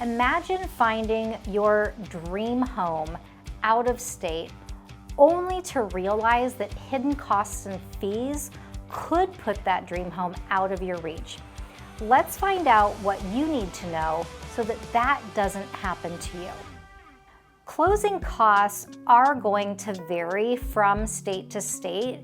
Imagine finding your dream home out of state, only to realize that hidden costs and fees could put that dream home out of your reach. Let's find out what you need to know so that that doesn't happen to you. Closing costs are going to vary from state to state,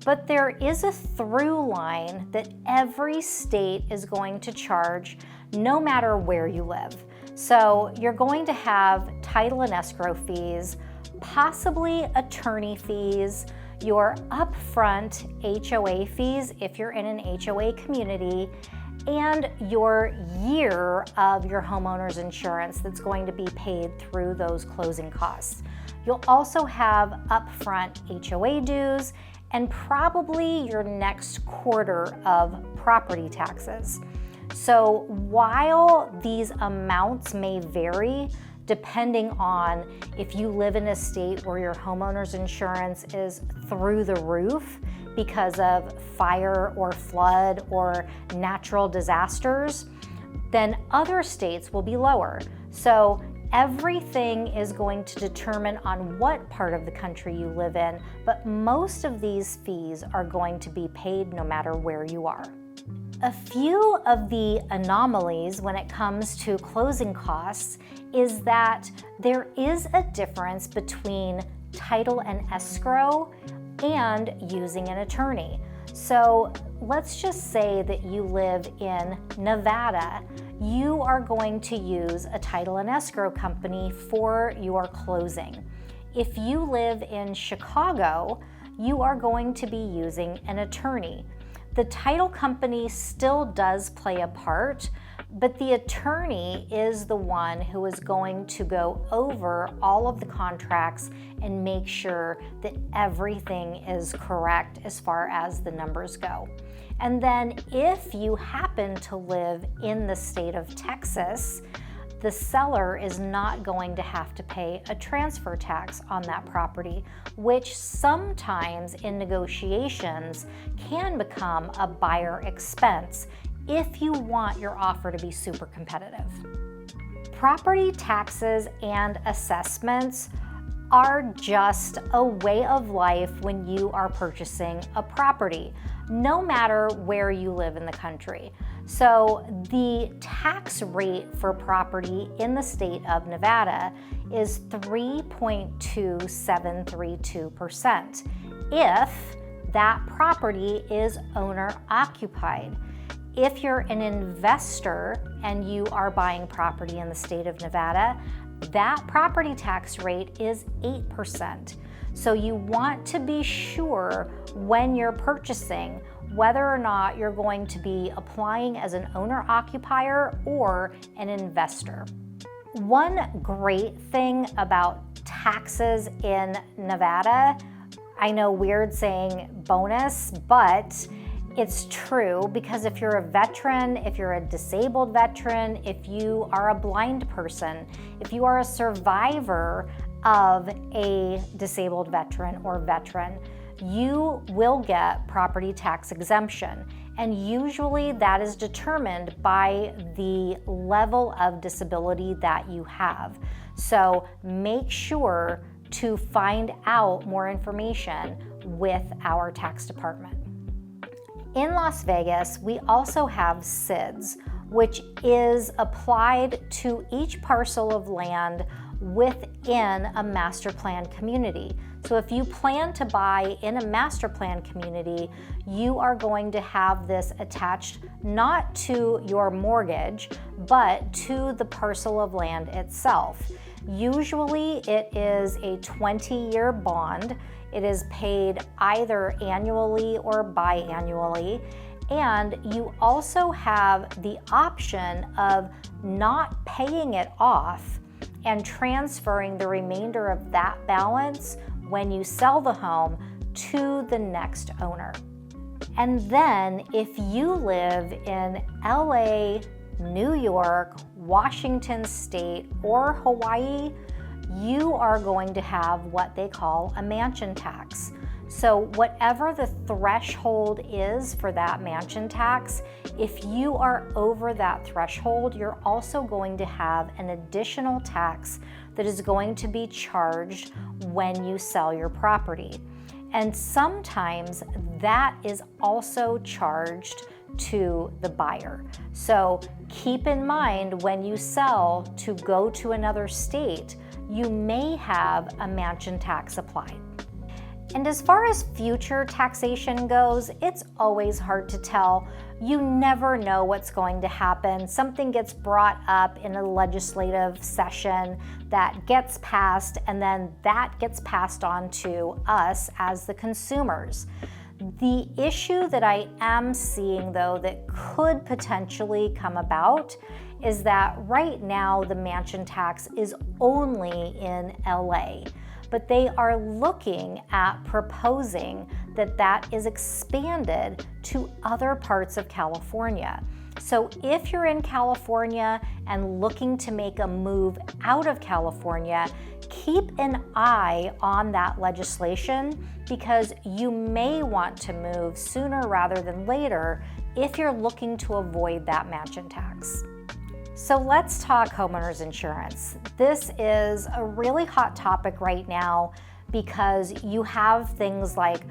but there is a through line that every state is going to charge no matter where you live. So you're going to have title and escrow fees, possibly attorney fees, your upfront HOA fees if you're in an HOA community, and your year of your homeowner's insurance that's going to be paid through those closing costs. You'll also have upfront HOA dues and probably your next quarter of property taxes. So while these amounts may vary depending on if you live in a state where your homeowner's insurance is through the roof because of fire or flood or natural disasters, then other states will be lower. So everything is going to determine on what part of the country you live in, but most of these fees are going to be paid no matter where you are. A few of the anomalies when it comes to closing costs is that there is a difference between title and escrow and using an attorney. So let's just say that you live in Nevada. You are going to use a title and escrow company for your closing. If you live in Chicago, you are going to be using an attorney. The title company still does play a part, but the attorney is the one who is going to go over all of the contracts and make sure that everything is correct as far as the numbers go. And then if you happen to live in the state of Texas, the seller is not going to have to pay a transfer tax on that property, which sometimes in negotiations can become a buyer expense if you want your offer to be super competitive. Property taxes and assessments are just a way of life when you are purchasing a property, no matter where you live in the country. So the tax rate for property in the state of Nevada is 3.2732% if that property is owner occupied. If you're an investor and you are buying property in the state of Nevada, that property tax rate is 8%. So you want to be sure when you're purchasing whether or not you're going to be applying as an owner-occupier or an investor. One great thing about taxes in Nevada, I know weird saying bonus, but it's true because if you're a veteran, if you're a disabled veteran, if you are a blind person, if you are a survivor of a disabled veteran or veteran, you will get property tax exemption. And usually that is determined by the level of disability that you have. So make sure to find out more information with our tax department. In Las Vegas, we also have SIDS, which is applied to each parcel of land within a master plan community. So if you plan to buy in a master plan community, you are going to have this attached not to your mortgage, but to the parcel of land itself. Usually it is a 20-year bond. It is paid either annually or biannually. And you also have the option of not paying it off and transferring the remainder of that balance when you sell the home to the next owner. And then if you live in LA, New York, Washington State, or Hawaii, you are going to have what they call a mansion tax. So whatever the threshold is for that mansion tax, if you are over that threshold, you're also going to have an additional tax that is going to be charged when you sell your property. And sometimes that is also charged to the buyer. So keep in mind, when you sell to go to another state, you may have a mansion tax applied. And as far as future taxation goes, it's always hard to tell. You never know what's going to happen. Something gets brought up in a legislative session that gets passed, and then that gets passed on to us as the consumers. The issue that I am seeing, though, that could potentially come about is that right now the mansion tax is only in LA. But they are looking at proposing that that is expanded to other parts of California. So if you're in California and looking to make a move out of California, keep an eye on that legislation, because you may want to move sooner rather than later if you're looking to avoid that mansion tax. So let's talk homeowners insurance. This is a really hot topic right now because you have things like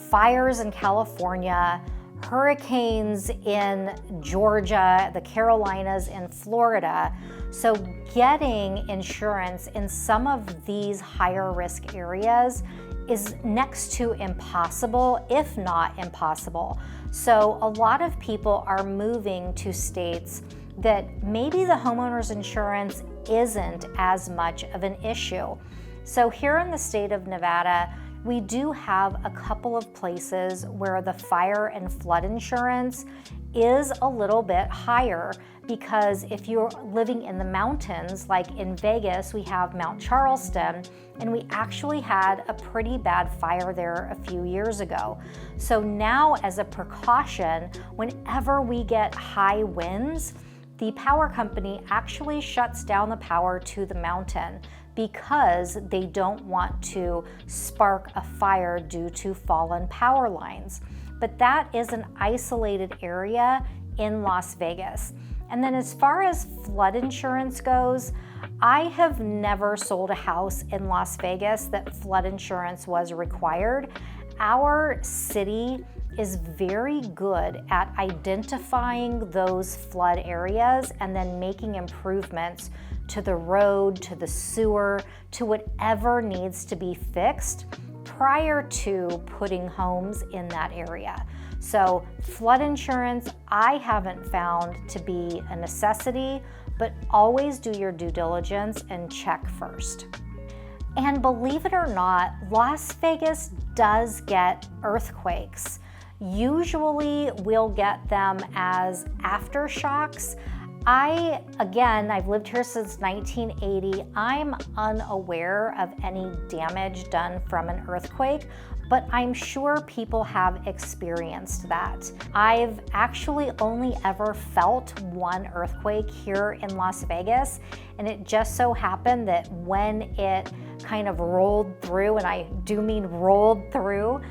fires in California, hurricanes in Georgia, the Carolinas, and Florida. So getting insurance in some of these higher risk areas is next to impossible, if not impossible. So a lot of people are moving to states that maybe the homeowner's insurance isn't as much of an issue. So here in the state of Nevada, we do have a couple of places where the fire and flood insurance is a little bit higher, because if you're living in the mountains, like in Vegas, we have Mount Charleston, and we actually had a pretty bad fire there a few years ago. So now, as a precaution, whenever we get high winds, the power company actually shuts down the power to the mountain because they don't want to spark a fire due to fallen power lines. But that is an isolated area in Las Vegas. And then as far as flood insurance goes, I have never sold a house in Las Vegas that flood insurance was required. Our city is very good at identifying those flood areas and then making improvements to the road, to the sewer, to whatever needs to be fixed prior to putting homes in that area. So flood insurance, I haven't found to be a necessity, but always do your due diligence and check first. And believe it or not, Las Vegas does get earthquakes. Usually we'll get them as aftershocks. I've lived here since 1980. I'm unaware of any damage done from an earthquake, but I'm sure people have experienced that. I've actually only ever felt one earthquake here in Las Vegas, and it just so happened that when it kind of rolled through, and I do mean rolled through,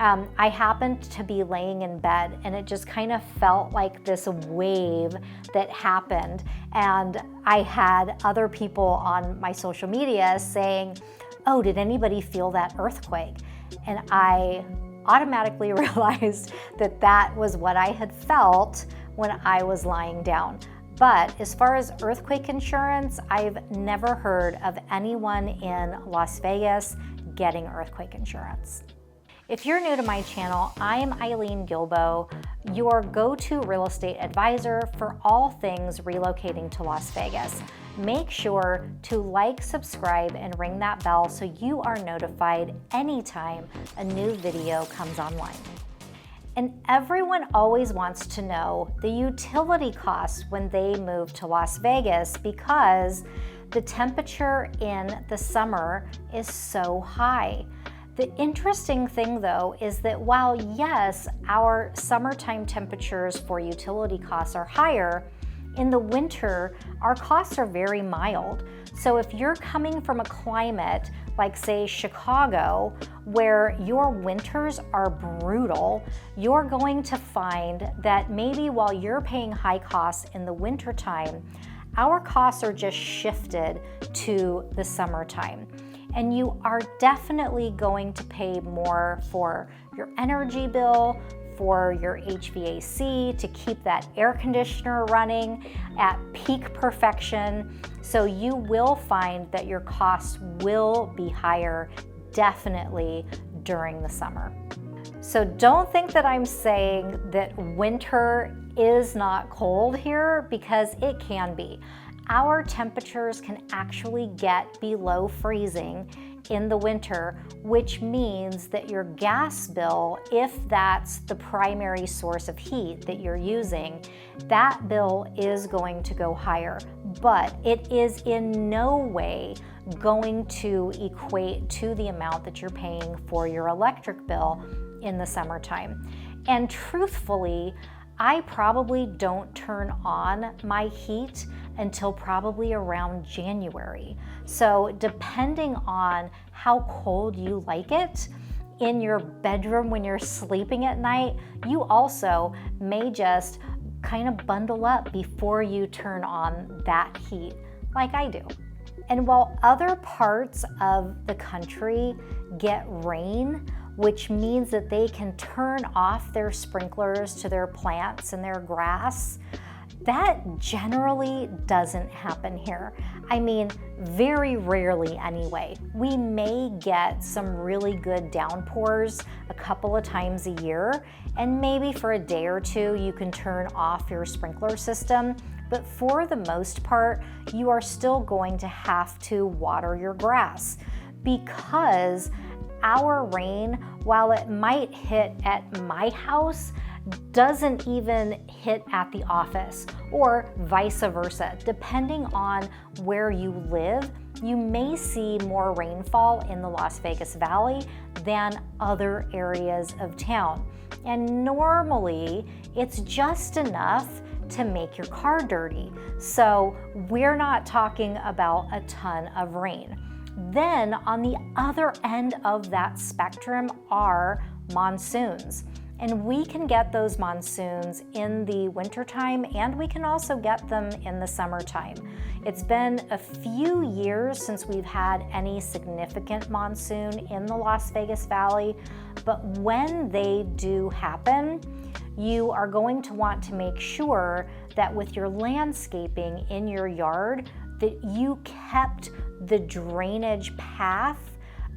I happened to be laying in bed, and it just kind of felt like this wave that happened. And I had other people on my social media saying, "Oh, did anybody feel that earthquake?" And I automatically realized that that was what I had felt when I was lying down. But as far as earthquake insurance, I've never heard of anyone in Las Vegas getting earthquake insurance. If you're new to my channel, I'm Eileen Guilbeault, your go-to real estate advisor for all things relocating to Las Vegas. Make sure to like, subscribe, and ring that bell so you are notified anytime a new video comes online. And everyone always wants to know the utility costs when they move to Las Vegas, because the temperature in the summer is so high. The interesting thing, though, is that while, yes, our summertime temperatures for utility costs are higher, in the winter, our costs are very mild. So if you're coming from a climate like say Chicago, where your winters are brutal, you're going to find that maybe while you're paying high costs in the wintertime, our costs are just shifted to the summertime. And you are definitely going to pay more for your energy bill, for your HVAC, to keep that air conditioner running at peak perfection. So you will find that your costs will be higher, definitely during the summer. So don't think that I'm saying that winter is not cold here, because it can be. Our temperatures can actually get below freezing in the winter, which means that your gas bill, if that's the primary source of heat that you're using, that bill is going to go higher. But it is in no way going to equate to the amount that you're paying for your electric bill in the summertime. And truthfully, I probably don't turn on my heat until probably around January. So depending on how cold you like it in your bedroom when you're sleeping at night, you also may just kind of bundle up before you turn on that heat, like I do. And while other parts of the country get rain, which means that they can turn off their sprinklers to their plants and their grass, that generally doesn't happen here. I mean, very rarely anyway. We may get some really good downpours a couple of times a year, and maybe for a day or two you can turn off your sprinkler system, but for the most part, you are still going to have to water your grass, because our rain, while it might hit at my house, doesn't even hit at the office, or vice versa. Depending on where you live, you may see more rainfall in the Las Vegas Valley than other areas of town. And normally, it's just enough to make your car dirty. So we're not talking about a ton of rain. Then on the other end of that spectrum are monsoons. And we can get those monsoons in the wintertime, and we can also get them in the summertime. It's been a few years since we've had any significant monsoon in the Las Vegas Valley, but when they do happen, you are going to want to make sure that with your landscaping in your yard, that you kept the drainage path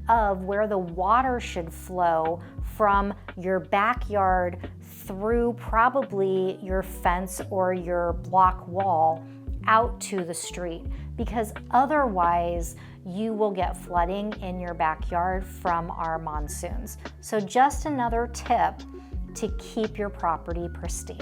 of where the water should flow from your backyard through probably your fence or your block wall out to the street, because otherwise you will get flooding in your backyard from our monsoons. So just another tip to keep your property pristine.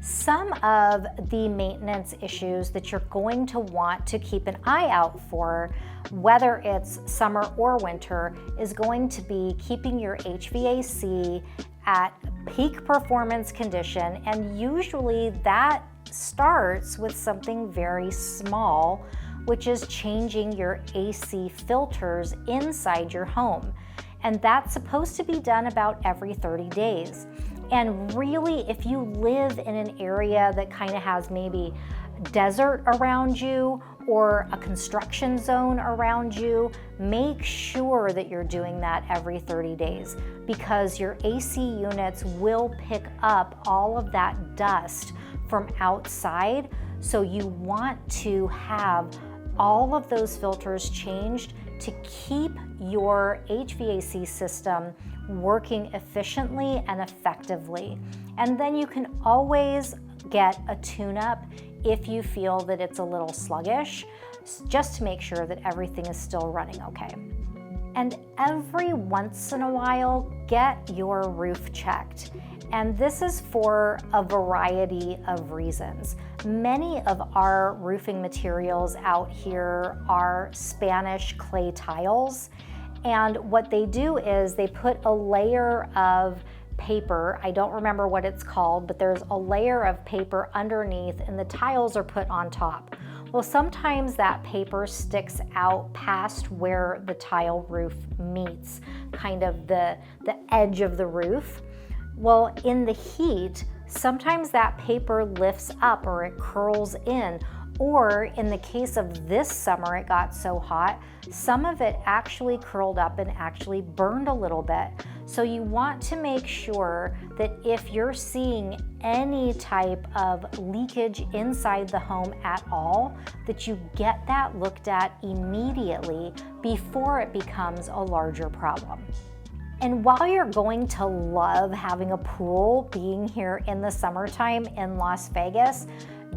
Some of the maintenance issues that you're going to want to keep an eye out for, whether it's summer or winter, is going to be keeping your HVAC at peak performance condition, and usually that starts with something very small, which is changing your AC filters inside your home. And that's supposed to be done about every 30 days. And really, if you live in an area that kind of has maybe desert around you or a construction zone around you, make sure that you're doing that every 30 days, because your AC units will pick up all of that dust from outside. So you want to have all of those filters changed to keep your HVAC system working efficiently and effectively. And then you can always get a tune-up if you feel that it's a little sluggish, just to make sure that everything is still running okay. And every once in a while, get your roof checked. And this is for a variety of reasons. Many of our roofing materials out here are Spanish clay tiles. And what they do is they put a layer of paper, I don't remember what it's called, but there's a layer of paper underneath and the tiles are put on top. Well, sometimes that paper sticks out past where the tile roof meets, kind of the edge of the roof. Well, in the heat, sometimes that paper lifts up or it curls in, or in the case of this summer, it got so hot, some of it actually curled up and actually burned a little bit. So you want to make sure that if you're seeing any type of leakage inside the home at all, that you get that looked at immediately before it becomes a larger problem. And while you're going to love having a pool being here in the summertime in Las Vegas,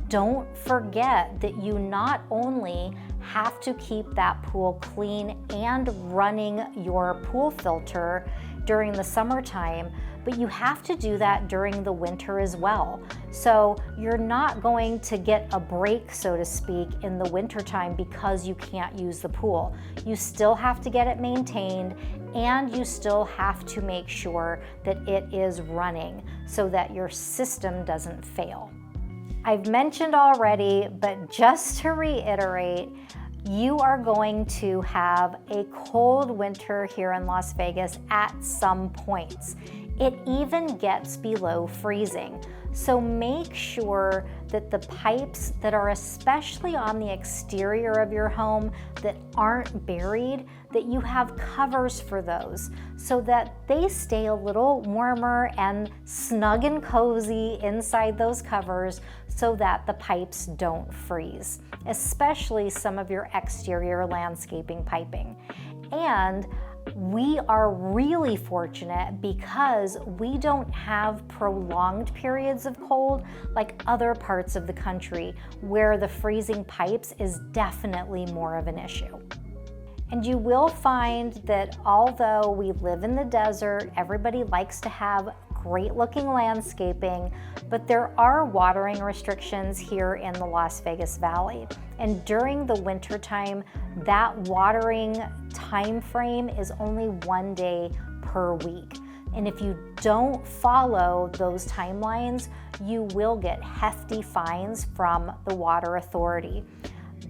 don't forget that you not only have to keep that pool clean and running your pool filter during the summertime, but you have to do that during the winter as well. So you're not going to get a break, so to speak, in the wintertime because you can't use the pool. You still have to get it maintained, and you still have to make sure that it is running so that your system doesn't fail. I've mentioned already, but just to reiterate, you are going to have a cold winter here in Las Vegas at some points. It even gets below freezing. So make sure that the pipes that are especially on the exterior of your home that aren't buried, that you have covers for those so that they stay a little warmer and snug and cozy inside those covers so that the pipes don't freeze, especially some of your exterior landscaping piping. And we are really fortunate because we don't have prolonged periods of cold like other parts of the country where the freezing pipes is definitely more of an issue. And you will find that although we live in the desert, everybody likes to have great looking landscaping, but there are watering restrictions here in the Las Vegas Valley. And during the winter time, that watering time frame is only 1 day per week. And if you don't follow those timelines, you will get hefty fines from the Water Authority.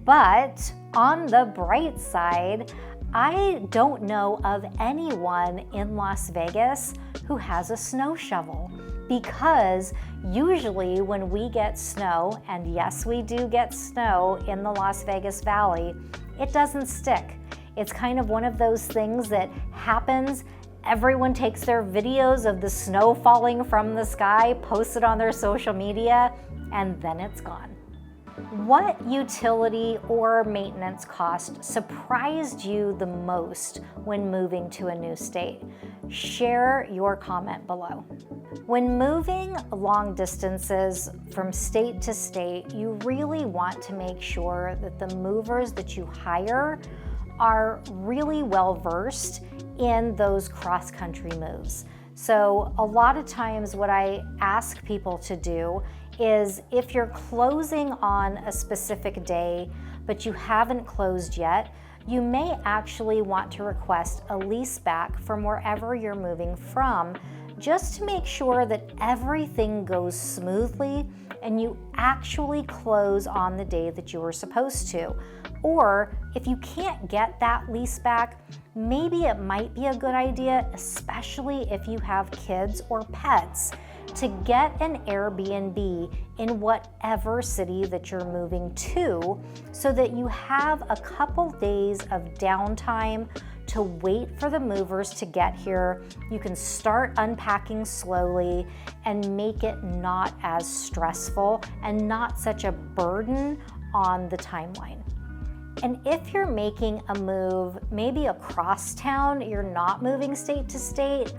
But on the bright side, I don't know of anyone in Las Vegas who has a snow shovel, because usually when we get snow, and yes, we do get snow in the Las Vegas Valley, it doesn't stick. It's kind of one of those things that happens. Everyone takes their videos of the snow falling from the sky, posts it on their social media, and then it's gone. What utility or maintenance cost surprised you the most when moving to a new state? Share your comment below. When moving long distances from state to state, you really want to make sure that the movers that you hire are really well versed in those cross-country moves. So a lot of times what I ask people to do is, if you're closing on a specific day, but you haven't closed yet, you may actually want to request a lease back from wherever you're moving from, just to make sure that everything goes smoothly and you actually close on the day that you were supposed to. Or if you can't get that lease back, maybe it might be a good idea, especially if you have kids or pets, to get an Airbnb in whatever city that you're moving to, so that you have a couple days of downtime to wait for the movers to get here. You can start unpacking slowly and make it not as stressful and not such a burden on the timeline. And if you're making a move, maybe across town, you're not moving state to state,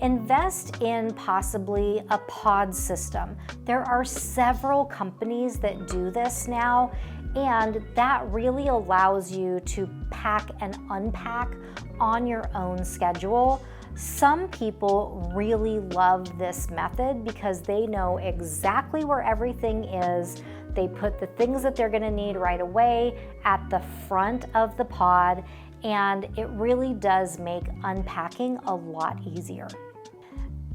invest in possibly a pod system. There are several companies that do this now, and that really allows you to pack and unpack on your own schedule. Some people really love this method because they know exactly where everything is. They put the things that they're gonna need right away at the front of the pod, and it really does make unpacking a lot easier.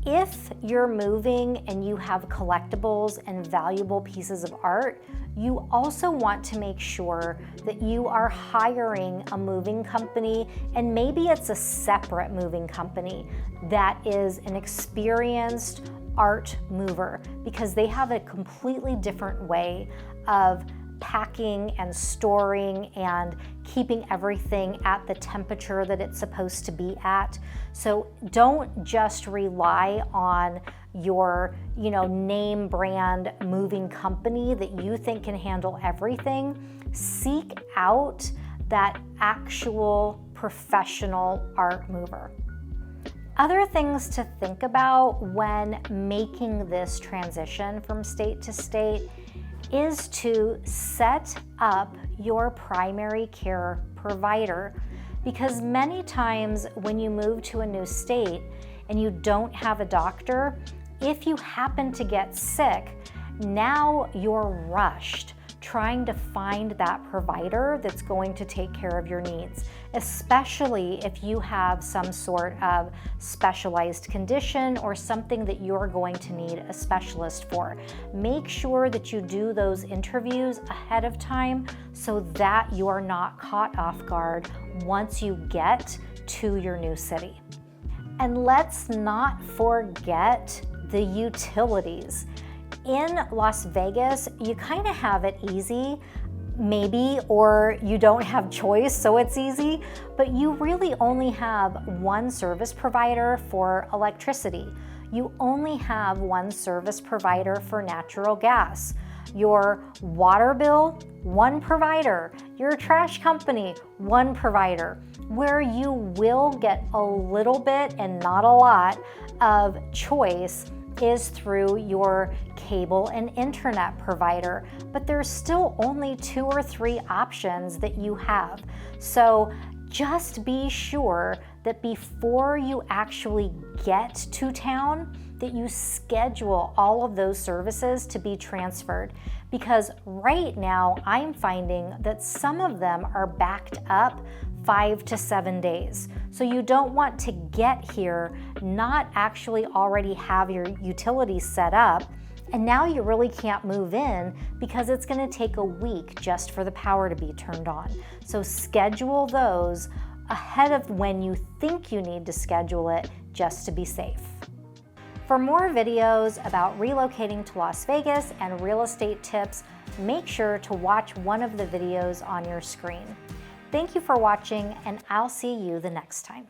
If you're moving and you have collectibles and valuable pieces of art, you also want to make sure that you are hiring a moving company, and maybe it's a separate moving company that is an experienced art mover, because they have a completely different way of packing and storing and keeping everything at the temperature that it's supposed to be at. So don't just rely on your, name brand moving company that you think can handle everything. Seek out that actual professional art mover. Other things to think about when making this transition from state to state is to set up your primary care provider, because many times when you move to a new state and you don't have a doctor, if you happen to get sick, now you're rushed trying to find that provider that's going to take care of your needs, especially if you have some sort of specialized condition or something that you're going to need a specialist for. Make sure that you do those interviews ahead of time so that you are not caught off guard once you get to your new city. And let's not forget the utilities. In Las Vegas, you kind of have it easy, maybe, or you don't have choice, so it's easy, but you really only have one service provider for electricity. You only have one service provider for natural gas. Your water bill, one provider. Your trash company, one provider. Where you will get a little bit and not a lot of choice is through your cable and internet provider, but there's still only 2 or 3 options that you have. So just be sure that before you actually get to town, that you schedule all of those services to be transferred, because right now I'm finding that some of them are backed up 5 to 7 days. So you don't want to get here, not actually already have your utilities set up, and now you really can't move in because it's going to take a week just for the power to be turned on. So schedule those ahead of when you think you need to schedule it, just to be safe. For more videos about relocating to Las Vegas and real estate tips, make sure to watch one of the videos on your screen. Thank you for watching, and I'll see you the next time.